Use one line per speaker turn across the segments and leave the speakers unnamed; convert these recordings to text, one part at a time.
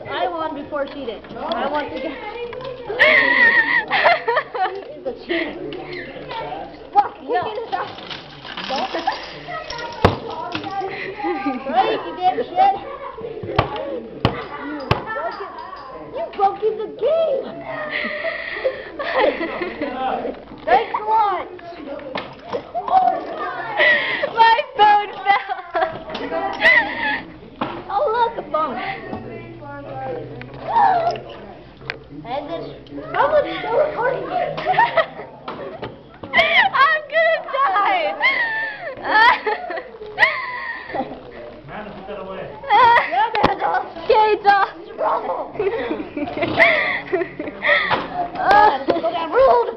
I won before she did. I want to get. She's a cheater. Fuck, kicking us out. Right, you damn shit. You broke in the game. Thanks a lot.
My phone fell.
Oh, look, the phone. And this. Someone's still recording me.
I'm gonna die.
Man, put that away.
Yeah, man.
Okay, dog.
Bravo. Look, I'm rude.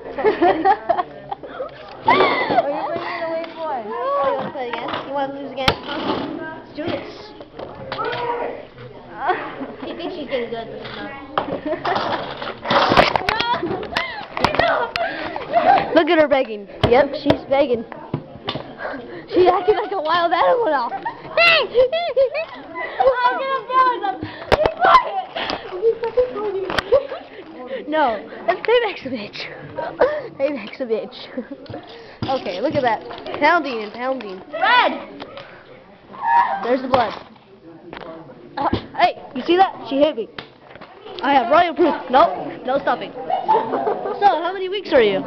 What are you bringing it away for?
Oh, you want to play again? You want to lose again? Let's do this. She thinks she's getting good, but she's not.
Look at her begging. Yep, she's begging. She's acting like a wild animal now.
I'm gonna them. Be quiet.
No, that's Paybacks a bitch. Paybacks a bitch. Okay, look at that. Pounding and pounding.
Red.
There's the blood. Hey, you see that? She hit me. I have royal proof. Nope, no stopping. So, how many weeks are you?